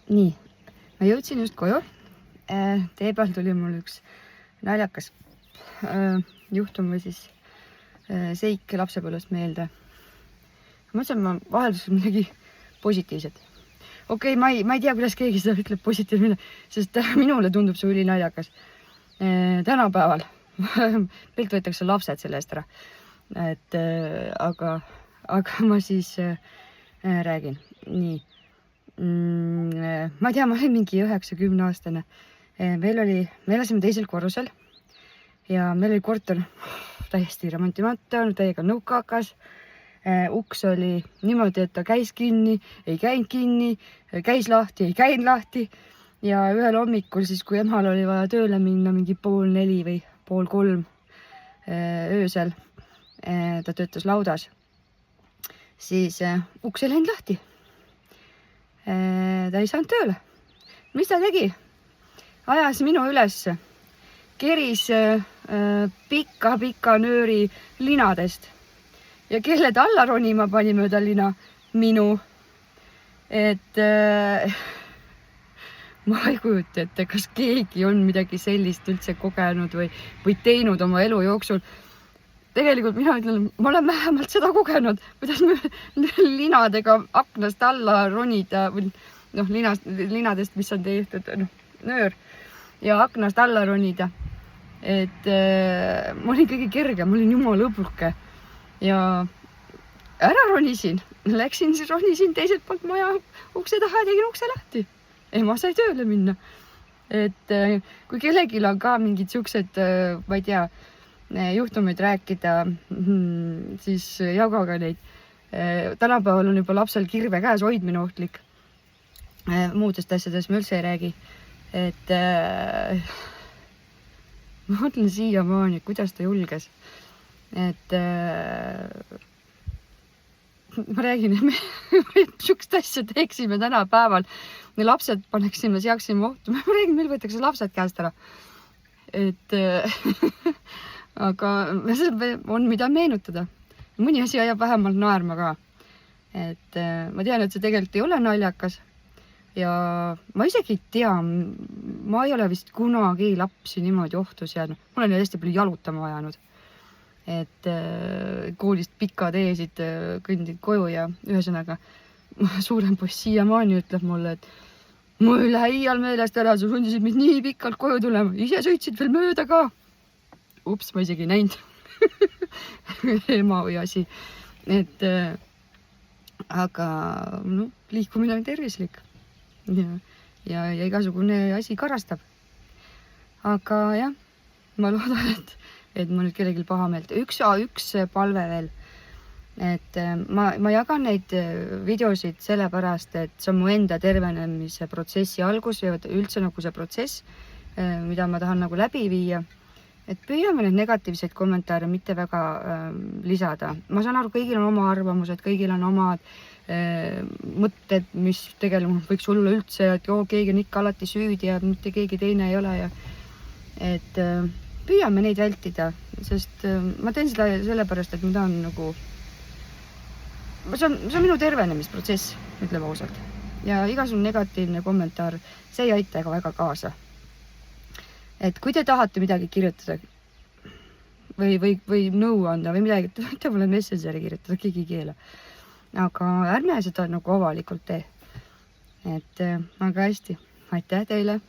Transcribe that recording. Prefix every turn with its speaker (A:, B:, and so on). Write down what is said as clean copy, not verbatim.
A: Nii, ma jõudsin just koju. Tee peal tuli mul üks naljakas juhtum või siis seik lapsepõlvest meelde. Ma mõtlesin, ma vahelduseks midagi positiivset. Okei, ma ei tea, kuidas keegi seda ütleb positiivne, sest minule tundub see üli naljakas. Tänapäeval pilt võetakse lapsed selle eest ära. Aga ma siis räägin. Nii. Ma ei tea, ma olin mingi 9-10-aastane. Me elasime teisel korrusel ja meil oli korter täiesti remontimata, täiega nõukakas. Uks oli niimoodi, et ta käis kinni, ei käinud kinni, käis lahti, ei käinud lahti. Ja ühel hommikul siis, kui emal oli vaja tööle minna mingi 2:30 või 2:30 öösel, ta töötas laudas, siis uks ei läinud lahti. Ta ei saanud tööle. Mis ta tegi? Ajas minu üles, keris pika nööri linadest. Ja kelle ta alla ronima pani mööda lina? Minu. Ma ei kujuta ette, kas keegi on midagi sellist üldse kogenud või teinud oma elu jooksul. Tegelikult mina ütlen, ma olen vähemalt seda kogenud, kuidas linadega aknast alla ronida, või linadest, mis on tehtud, nöör, ja aknast alla ronida. Ma olin kõige kerge, ma olin jumala õbuke. Ja ära ronisin, ronisin teiselt poolt maja ukse taha ja tegin ukse lahti. Ema sai tööle minna. Kui kellelgi on ka mingid siuksed, ma ei tea, juhtumid rääkida, siis jagage neid. Tänapäeval on juba lapsel kirve käes hoidmine ohtlik. Muudest asjadest ma üldse ei räägi. Ma mõtlen siiamaani, kuidas ta julges. Ma räägin, et me siukest asja teeksime tänapäeval. Me lapsed paneksime, seaksime ohtu. Ma räägin, meil võetakse lapsed käest ära. Aga on mida meenutada. Mõni asi ajab vähemalt naerma ka. Ma tean, et see tegelikult ei ole naljakas. Ja ma isegi ei tea, ma ei ole vist kunagi lapsi niimoodi ohtu seadnud. Ma olen hästi palju jalutama ajanud. Koolist pikad eesid kõndid koju ja ühesõnaga suurem poiss siiamaani ütleb mulle, et ma ei lähe iial meelest ära, sa sundisid mind nii pikalt koju tulema, ise sõitsid veel mööda ka. Ups, ma isegi ei näinud. Ema või asi. Aga liikumine on tervislik ja igasugune asi karastab. Aga jah, ma loodan, et ma nüüd kellelgi paha meelt. Üks palve veel. Ma jagan neid videosid sellepärast, et see on mu enda tervenemise protsessi algus ja üldse nagu see protsess, mida ma tahan nagu läbi viia. Püüame need negatiivseid kommentaare mitte väga lisada. Ma saan aru, kõigil on oma arvamused, kõigil on omad mõtted, mis tegelikult võiks olla üldse, et keegi on ikka alati süüdi ja mitte keegi teine ei ole. Püüame neid vältida, sest ma teen seda sellepärast, et ma tahan nagu... See on minu tervenemisprotsess, ütleme ausalt. Ja igasugune negatiivne kommentaar, see ei aita ega väga kaasa. Kui te tahate midagi kirjutada või nõu anda või midagi, te mulle Messengeri kirjutada, keegi ei keela. Aga ärme seda nagu avalikult tee. Aga hästi, aitäh teile!